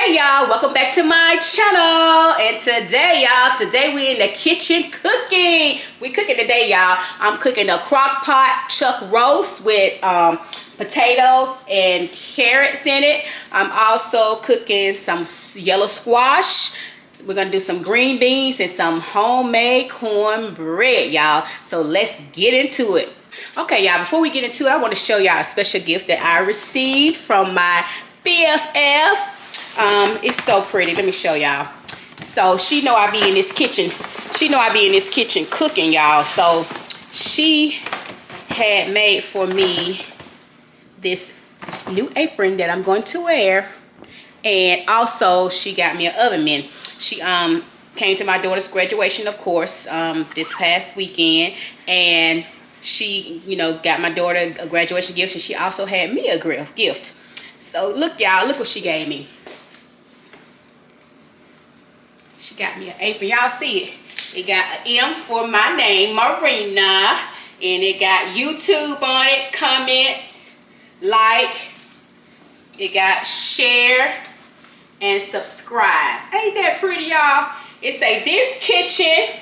Hey y'all, welcome back to my channel. And today we in the kitchen cooking. We cooking today, y'all. I'm cooking a crock pot chuck roast with potatoes and carrots in it. I'm also cooking some yellow squash. We're gonna do some green beans and some homemade cornbread, y'all. So let's get into it. Okay, y'all, before we get into it, I want to show y'all a special gift that I received from my BFF. It's so pretty. Let me show y'all. So she know I be in this kitchen. She know I be in this kitchen cooking, y'all. So she had made for me this new apron that I'm going to wear. And also she got me an oven mitt. She came to my daughter's graduation, of course, this past weekend, and she, you know, got my daughter a graduation gift, and she also had me a gift. So look, y'all, look what she gave me. She got me an apron. Y'all see it? It got an M for my name, Marina, and it got YouTube on it, comment, like, it got share and subscribe. Ain't that pretty, y'all? It say this kitchen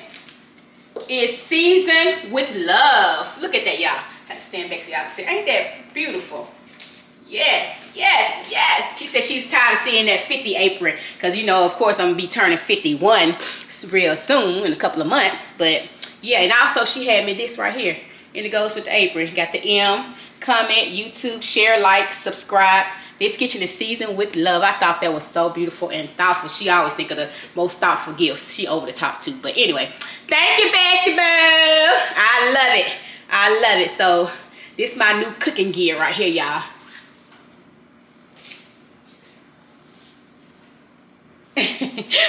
is seasoned with love. Look at that, y'all. I have to stand back so y'all can see. Ain't that beautiful? Yes, yes, yes. She said she's tired of seeing that 50 apron. Because, you know, of course, I'm going to be turning 51 real soon in a couple of months. But, yeah, and also she had me this right here. And it goes with the apron. Got the M, comment, YouTube, share, like, subscribe. This kitchen is seasoned with love. I thought that was so beautiful and thoughtful. She always think of the most thoughtful gifts. She over the top, too. But, anyway, thank you, Bessie Boo. I love it. I love it. So, this is my new cooking gear right here, y'all.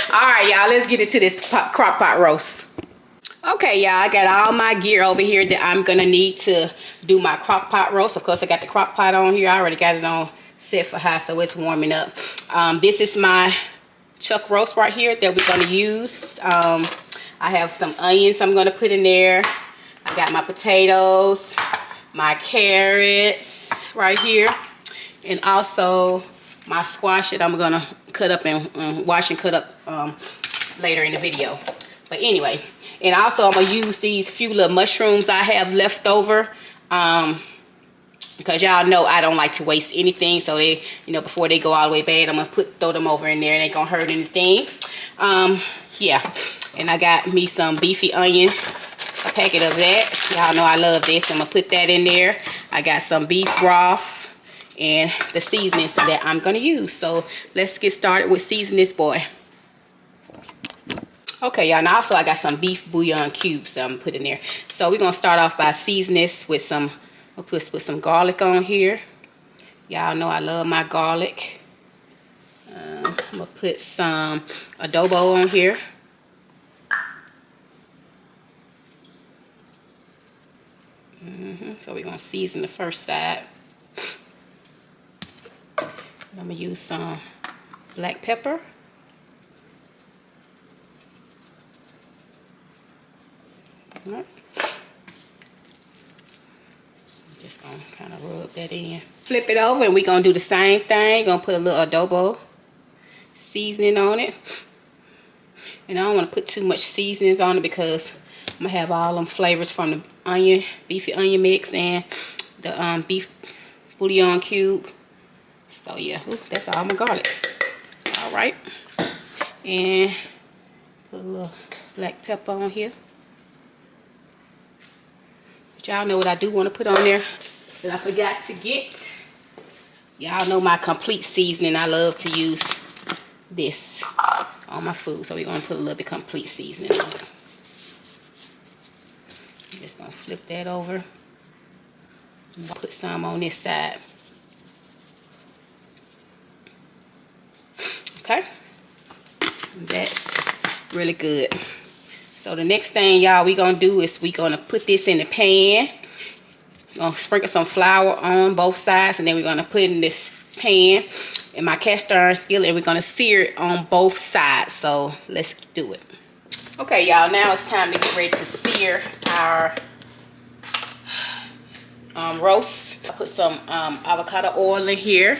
Alright, y'all, let's get into this crock pot roast. Okay, y'all, I got all my gear over here that I'm gonna need to do my crock pot roast. Of course, I got the crock pot on here. I already got it on set for high, so it's warming up. This is my chuck roast right here that we're gonna use. I have some onions I'm gonna put in there. I got my potatoes, my carrots right here, and also my squash that I'm gonna cut up and wash and cut up later in the video. But anyway, and also I'm gonna use these few little mushrooms I have left over, because y'all know I don't like to waste anything. So they, you know, before they go all the way bad, I'm gonna throw them over in there. It ain't gonna hurt anything. Yeah, and I got me some beefy onion, a packet of that. Y'all know I love this. I'm gonna put that in there. I got some beef broth and the seasonings that I'm gonna use. So let's get started with seasoning this boy. Okay, y'all, and also I got some beef bouillon cubes that I'm gonna put in there. So we're gonna start off by seasoning this with some, I'll put some garlic on here. Y'all know I love my garlic. I'm gonna put some adobo on here. So we're gonna season the first side. I'm gonna use some black pepper. All right. Just gonna kind of rub that in. Flip it over and we're gonna do the same thing. Gonna put a little adobo seasoning on it. And I don't want to put too much seasonings on it because I'm gonna have all them flavors from the onion, beefy onion mix, and the beef bouillon cube. So yeah, ooh, that's all my garlic. All right, and put a little black pepper on here. But y'all know what I do want to put on there that I forgot to get. Y'all know my complete seasoning. I love to use this on my food, so we're gonna put a little bit complete seasoning on it. I'm just gonna flip that over. Put some on this side. Okay, that's really good. So the next thing, y'all, we gonna do is we gonna put this in the pan. We're gonna sprinkle some flour on both sides, and then we're gonna put it in this pan in my cast iron skillet, and we're gonna sear it on both sides. So let's do it. Okay, y'all, now it's time to get ready to sear our roast. I put some avocado oil in here.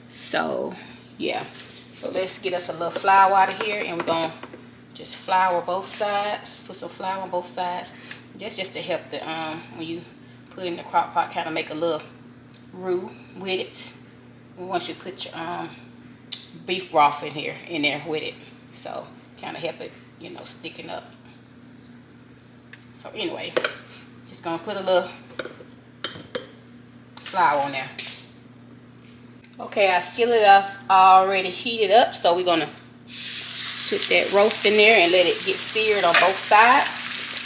So yeah, So let's get us a little flour out of here, and we're gonna just flour both sides. Put some flour on both sides. Just to help the when you put it in the crock pot, kind of make a little roux with it. And once you put your beef broth in there with it, so kind of help it, you know, sticking up. So anyway, just gonna put a little flour on there. Okay, our skillet is already heated up, so we're gonna put that roast in there and let it get seared on both sides.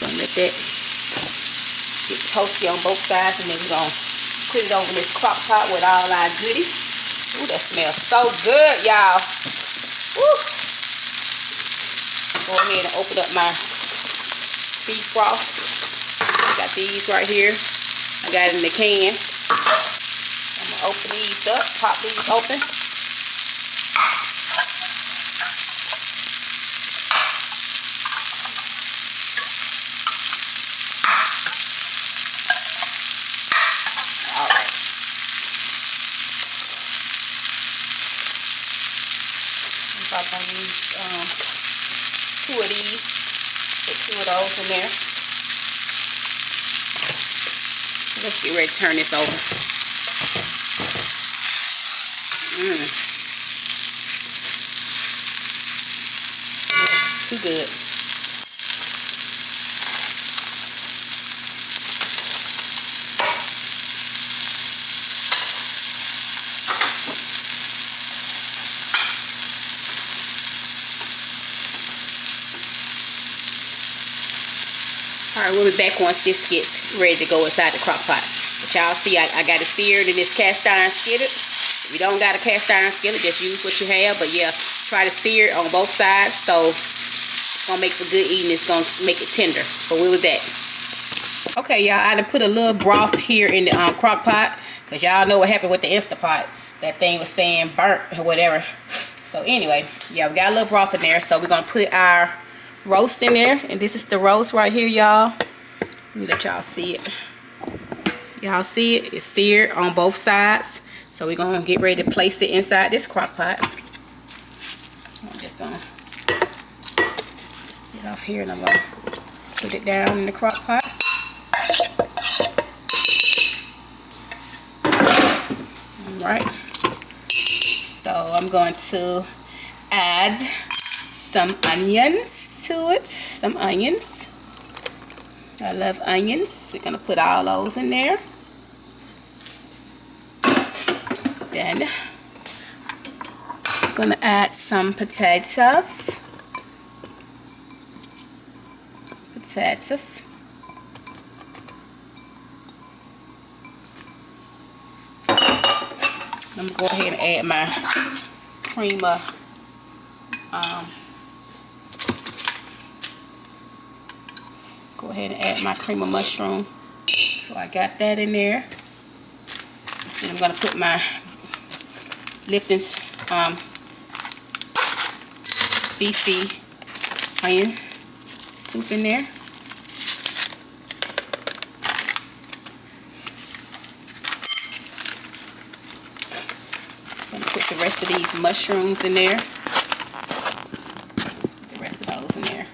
Gonna let that get toasty on both sides, and then we're gonna put it over this crock pot with all our goodies. Ooh, that smells so good, y'all. Woo! Go ahead and open up my beef broth. I got these right here. I got it in the can. I'm gonna open these up, pop these open. Alright. I'm gonna use two of these. Put two of those in there. Let's get ready to turn this over. Too good. Alright, we'll be back once this gets ready to go inside the crock pot. But y'all see, I got it seared in this cast iron skillet. If you don't got a cast iron skillet, just use what you have. But yeah, try to sear it on both sides, so it's gonna make for good eating. It's gonna make it tender. But we'll be back. Okay, y'all, I done put a little broth here in the crock pot, because y'all know what happened with the Instapot. That thing was saying burnt or whatever. So anyway, yeah, we got a little broth in there. So we're gonna put our roast in there, and this is the roast right here, y'all. Let me let y'all see it. Y'all see it? It's seared on both sides. So we're gonna get ready to place it inside this crock pot. I'm just gonna get off here, and I'm gonna put it down in the crock pot. Alright. So I'm going to add some onions to it. Some onions. I love onions. We're gonna put all those in there. Then I'm gonna add some potatoes. I'm gonna go ahead and add my cream of go ahead and add my cream of mushroom. So I got that in there. Then I'm gonna put my Lipton's beefy onion soup in there. I'm gonna put the rest of these mushrooms in there. Put the rest of those in there.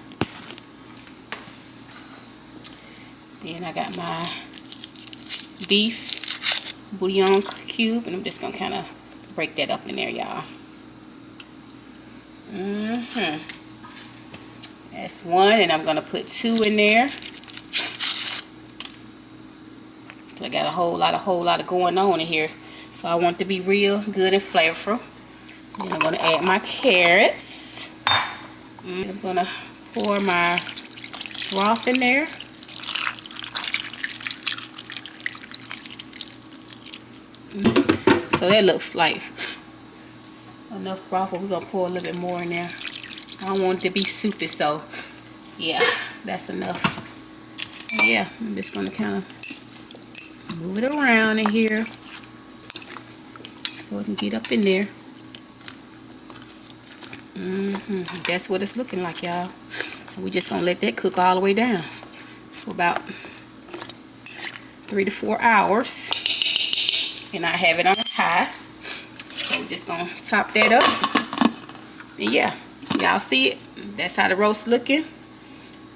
Then I got my beef bouillon cube, and I'm just gonna kind of break that up in there, y'all. That's one, and I'm gonna put two in there. I got a whole lot of going on in here, so I want it to be real good and flavorful. Then I'm gonna add my carrots. I'm gonna pour my broth in there. So that looks like enough broth, but we're gonna pour a little bit more in there. I don't want it to be soupy, so yeah, that's enough. So yeah, I'm just gonna kind of move it around in here so it can get up in there. That's what it's looking like, y'all. We're just gonna let that cook all the way down for about 3 to 4 hours. And I have it on high. So we're just gonna top that up. And yeah, y'all see it. That's how the roast looking.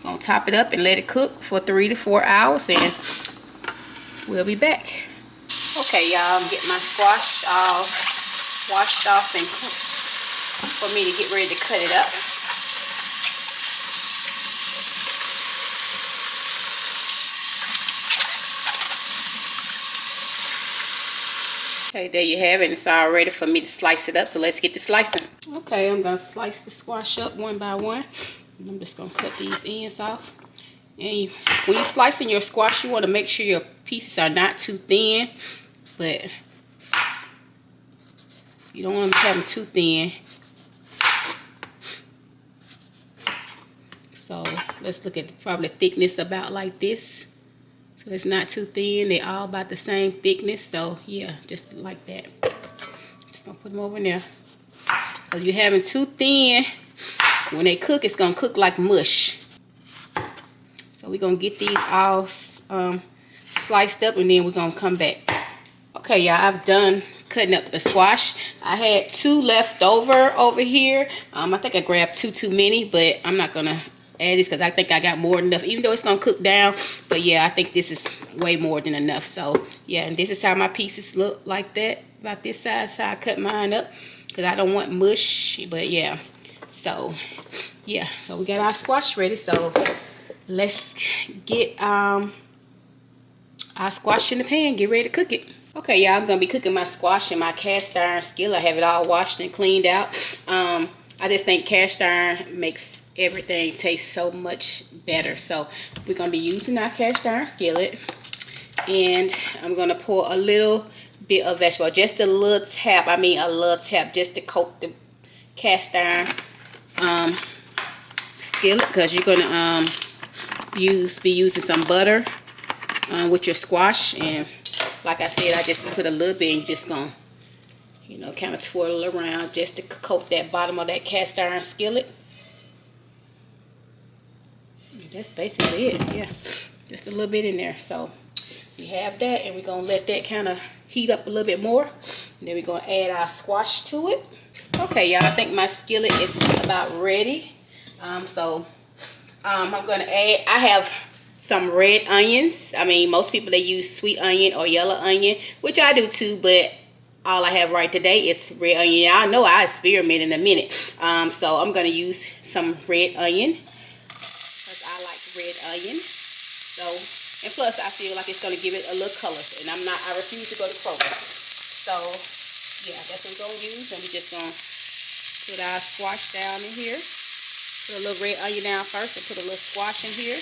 Gonna top it up and let it cook for 3 to 4 hours, and we'll be back. Okay, y'all, I'm getting my squash all washed off and cooked for me to get ready to cut it up. Okay, there you have it. It's all ready for me to slice it up, so let's get to slicing. Okay, I'm gonna slice the squash up one by one. I'm just gonna cut these ends off. And when you're slicing your squash, you want to make sure your pieces are not too thin, but you don't want them to have them too thin. So let's look at probably thickness about like this. So it's not too thin. They're all about the same thickness. So yeah, just like that. Just gonna put them over there. Cause you're having too thin, when they cook, it's gonna cook like mush. So we're gonna get these all sliced up, and then we're gonna come back. Okay, y'all, I've done cutting up the squash. I had 2 left over here. I think I grabbed 2 too many, but I'm not gonna add this because I think I got more than enough, even though it's gonna cook down. But yeah, I think this is way more than enough. So yeah, and this is how my pieces look, like that, about this size. So I cut mine up because I don't want mush. But yeah, so yeah, so we got our squash ready. So let's get our squash in the pan, get ready to cook it. Okay, y'all, I'm gonna be cooking my squash in my cast iron skillet. I have it all washed and cleaned out. I just think cast iron makes everything taste so much better. So we're gonna be using our cast iron skillet, and I'm gonna pour a little bit of vegetable, just a little tap. I mean a little tap, just to coat the cast iron skillet, because you're gonna be using some butter with your squash. And like I said, I just put a little bit, and you're just gonna, you know, kind of twirl around just to coat that bottom of that cast iron skillet. That's basically it. Yeah, just a little bit in there. So we have that, and we're gonna let that kind of heat up a little bit more, and then we're gonna add our squash to it. Okay, y'all, I think my skillet is about ready. I'm gonna add, I have some red onions. I mean, most people, they use sweet onion or yellow onion, which I do too, but all I have right today is red onion. I know I experiment in a minute. So I'm gonna use some red onion, because I like red onion. So, and plus I feel like it's gonna give it a little color, and I refuse to go to Kroger. So yeah, that's what we're gonna use. And we're just gonna put our squash down in here. Put a little red onion down first, and put a little squash in here.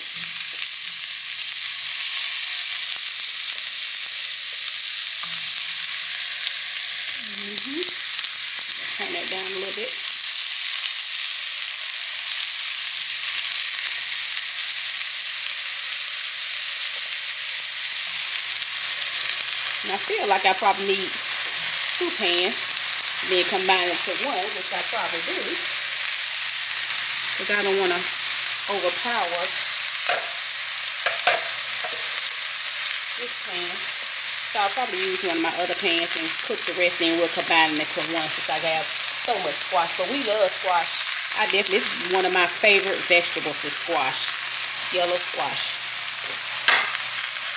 Turn that down a little bit. And I feel like I probably need 2 pans, then combine it to one, which I probably do, because I don't want to overpower this pan. So I'll probably use one of my other pans and cook the rest, and we'll combine it to one, since I have so much squash. But we love squash. This is one of my favorite vegetables, is squash, yellow squash.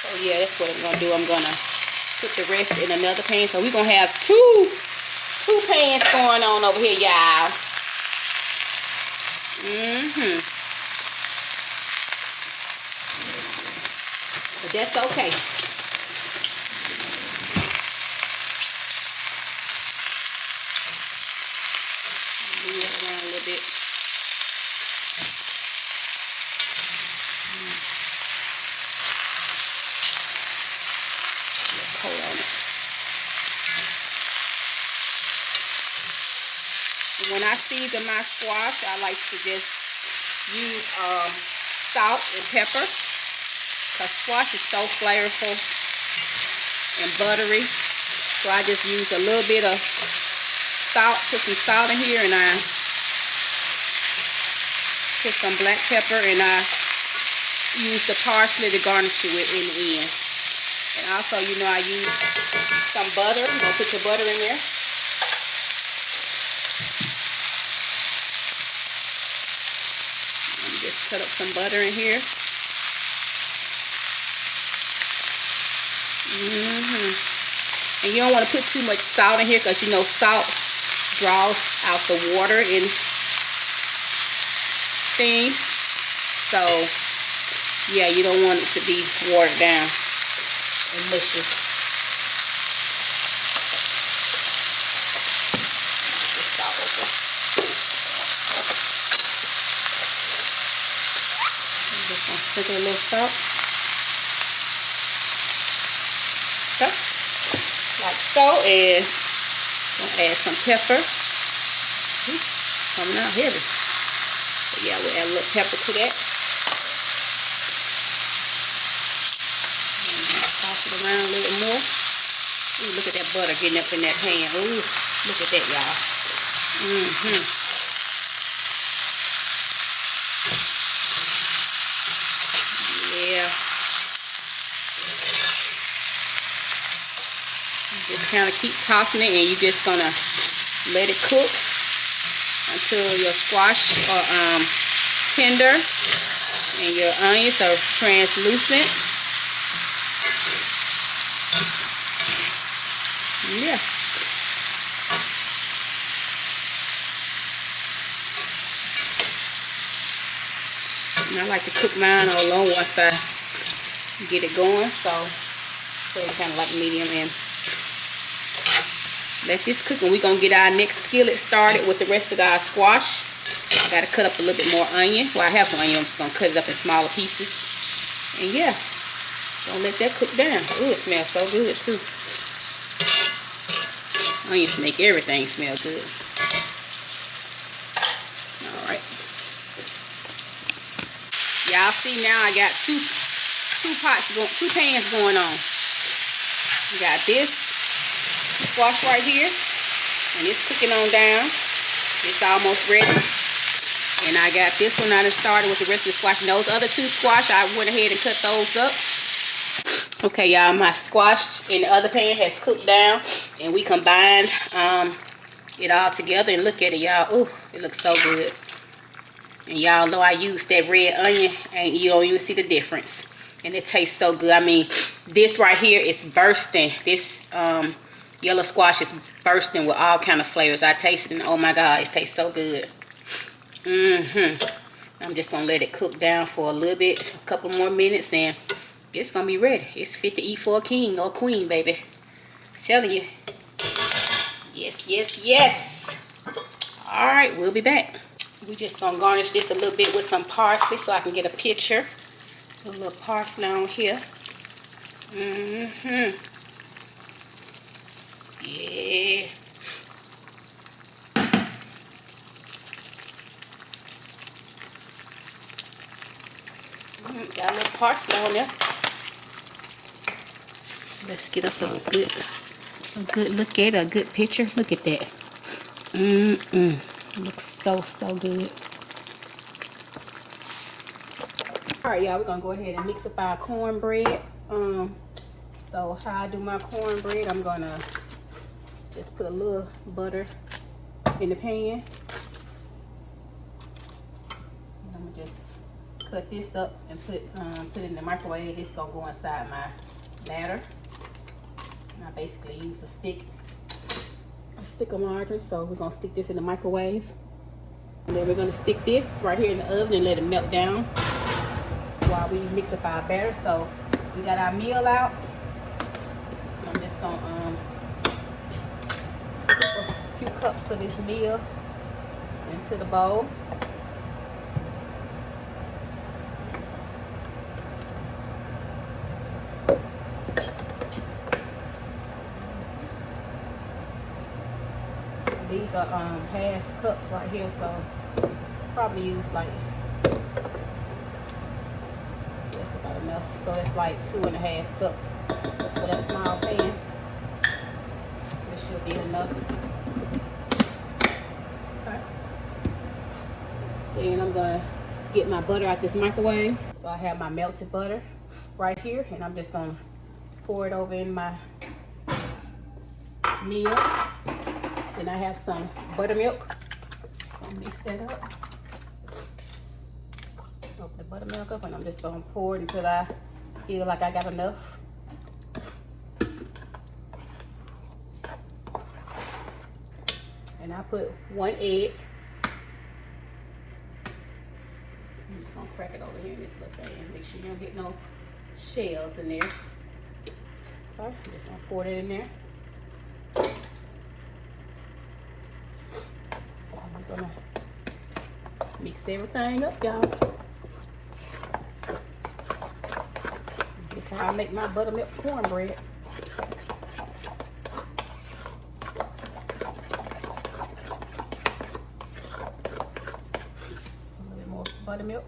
So yeah, that's what I'm gonna do. I'm gonna put the rest in another pan. So we're gonna have two pans going on over here, y'all. But that's okay. Move it around a little bit. Coat on it. And when I season my squash, I like to just use salt and pepper, because squash is so flavorful and buttery. So I just use a little bit of salt, put some salt in here, and I put some black pepper, and I use the parsley to garnish it with in the end. And also, you know, I use some butter. You're gonna put your butter in there. Just cut up some butter in here. And you don't want to put too much salt in here because you know salt draws out the water in things. So yeah, you don't want it to be watered down and mushy. Just gonna sprinkle a little salt. Okay. Like so, and gonna add some pepper. Coming out heavy. But yeah, we'll add a little pepper to that. And toss it around a little more. Ooh, look at that butter getting up in that pan. Ooh, look at that, y'all. Yeah. Just kind of keep tossing it, and you're just gonna let it cook until your squash are tender and your onions are translucent. Yeah. And I like to cook mine all alone once I get it going, so it's kind of like medium, and let this cook, and we're gonna get our next skillet started with the rest of our squash. I gotta cut up a little bit more onion. Well, I have some onion. I'm just gonna cut it up in smaller pieces, and yeah, don't let that cook down. Ooh, it smells so good too. Onions make everything smell good. All right. Y'all see now I got two pans going on. We got this squash right here, and it's cooking on down. It's almost ready. And I got this one I done started with the rest of the squash. And those other two squash, I went ahead and cut those up. Okay, y'all, my squash in the other pan has cooked down, and we combined it all together. And look at it, y'all. Ooh, it looks so good. And y'all know I used that red onion, and you don't even see the difference. And it tastes so good. I mean, this right here is bursting. This yellow squash is bursting with all kind of flavors. I tasted it, and oh my God, it tastes so good. I'm just gonna let it cook down for a little bit, a couple more minutes, and it's gonna be ready. It's fit to eat for a king or queen, baby. I'm telling you. Yes, yes, yes. All right, we'll be back. We just gonna garnish this a little bit with some parsley so I can get a picture. A little parsley on here. Yeah. Got a little parsley on there. Let's get us a good look at it, a good picture. Look at that. It looks so good. Alright, y'all, we're gonna go ahead and mix up our cornbread. So how I do my cornbread, I'm gonna just put a little butter in the pan. And I'm gonna just cut this up and put it in the microwave. This is gonna go inside my batter. And I basically use a stick of margarine, so we're gonna stick this in the microwave. And then we're gonna stick this right here in the oven and let it melt down while we mix up our batter. So we got our meal out. I'm just gonna scoop a few cups of this meal into the bowl. These are half cups right here, so probably use like, that's about enough. So it's like 2.5 cups for that small pan. This should be enough. Okay. Then I'm gonna get my butter out this microwave. So I have my melted butter right here, and I'm just gonna pour it over in my meal. Then I have some buttermilk. I'll mix that up. Open the buttermilk up, and I'm just gonna pour it until I feel like I got enough. And I put 1 egg. I'm just gonna crack it over here in this little thing. Make sure you don't get no shells in there. Okay, just gonna pour it in there. I'm gonna mix everything up, y'all. This is how I make my buttermilk cornbread. A little bit more buttermilk.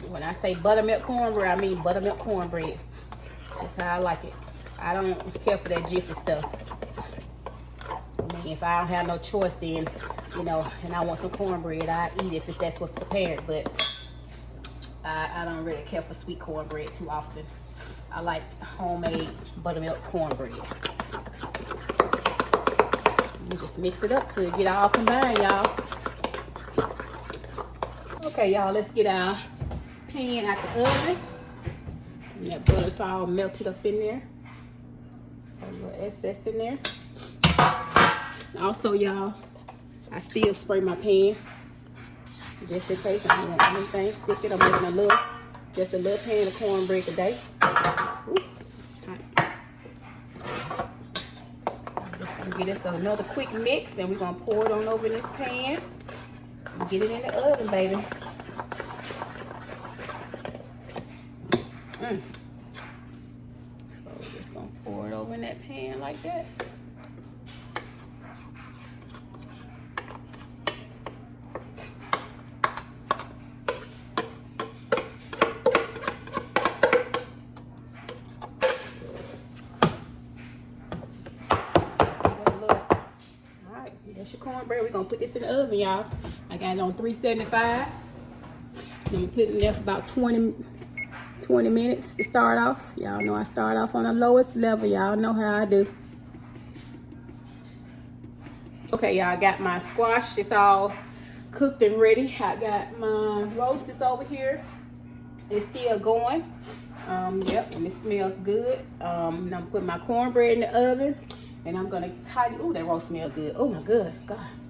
When I say buttermilk cornbread, I mean buttermilk cornbread. That's how I like it. I don't care for that jiffy stuff. I mean, if I don't have no choice, then, you know, and I want some cornbread, I eat it if that's what's prepared. But I don't really care for sweet cornbread too often. I like homemade buttermilk cornbread. You just mix it up till it get all combined, y'all. Okay, y'all, let's get our pan out the oven. And that butter's all melted up in there. A little excess in there. Also, y'all, I still spray my pan just in case I don't want anything sticky. I'm making just a little pan of cornbread today. Ooh, hot. I'm just gonna get us another quick mix, and we're gonna pour it on over this pan and get it in the oven, baby. So we're just gonna pour it over in that pan like that. That's your cornbread. We're gonna put this in the oven, y'all. I got it on 375. I'm gonna put it in there for about 20 minutes to start off. Y'all know I start off on the lowest level. Y'all know how I do. Okay, y'all, I got my squash. It's all cooked and ready. I got my roast is over here. It's still going. Yep, and it smells good. I'm gonna put my cornbread in the oven. And I'm gonna tidy. Oh, that roast smells good. Oh my God,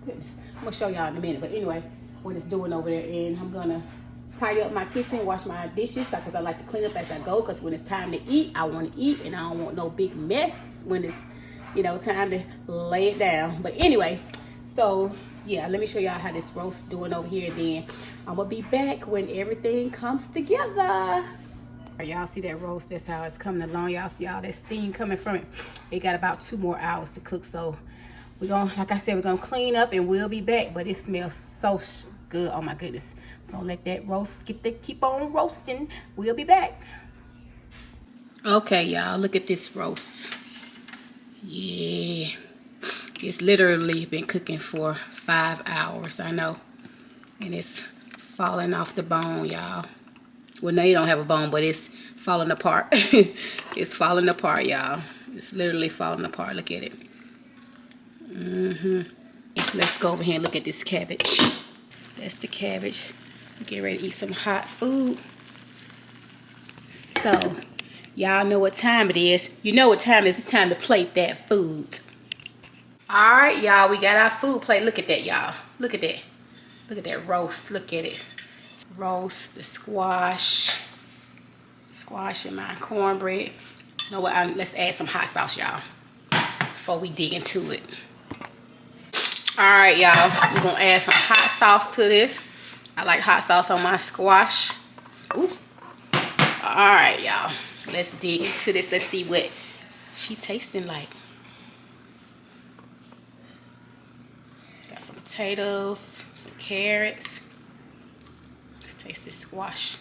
goodness. I'm gonna show y'all in a minute. But anyway, what it's doing over there, and I'm gonna tidy up my kitchen, wash my dishes, because I like to clean up as I go. Because when it's time to eat, I want to eat, and I don't want no big mess when it's, you know, time to lay it down. But anyway, so yeah, let me show y'all how this roast doing over here. Then I'm gonna be back when everything comes together. Y'all see that roast? That's how it's coming along. Y'all see all that steam coming from it. It got about 2 more hours to cook. So we're gonna, like I said, we're gonna clean up and we'll be back. But it smells so good. Oh my goodness. We're gonna let that roast keep on roasting. We'll be back. Okay, y'all, look at this roast. Yeah. It's literally been cooking for 5 hours, I know. And it's falling off the bone, y'all. Well, no, you don't have a bone, but it's falling apart. It's falling apart, y'all. It's literally falling apart. Look at it. Let's go over here and look at this cabbage. That's the cabbage. We're getting ready to eat some hot food. So, y'all know what time it is. You know what time it is. It's time to plate that food. All right, y'all. We got our food plate. Look at that, y'all. Look at that. Look at that roast. Look at it. Roast, the squash and my cornbread. You know what? Let's add some hot sauce, y'all, before we dig into it. All right, y'all. We're gonna add some hot sauce to this. I like hot sauce on my squash. Ooh. All right, y'all. Let's dig into this. Let's see what she tasting like. Got some potatoes, some carrots. Taste this squash.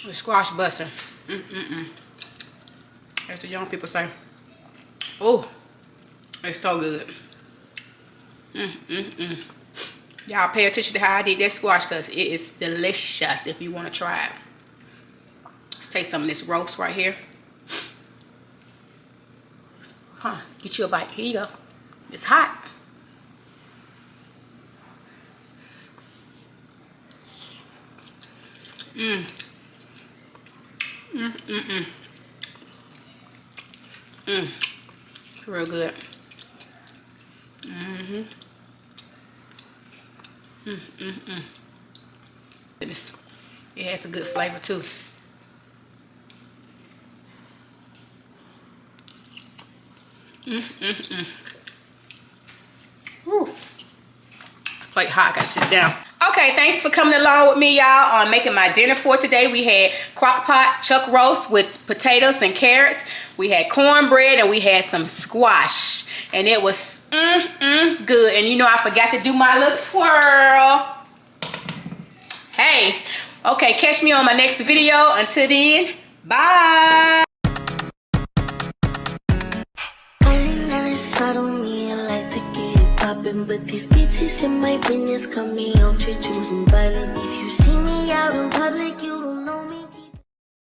The squash buster. As the young people say. Oh, it's so good. Y'all pay attention to how I did that squash because it is delicious if you want to try it. Let's take some of this roast right here. Get you a bite. Here you go. It's hot. Real good. Goodness. It has a good flavor too. Woo. Plate hot, gotta sit down. Okay, thanks for coming along with me, y'all, on making my dinner for today. We had crockpot chuck roast with potatoes and carrots. We had cornbread and we had some squash. And it was good. And you know I forgot to do my little twirl. Hey, okay, catch me on my next video. Until then, bye. But these bitches in my business call me out to choosing violence. If you see me out in public, you don't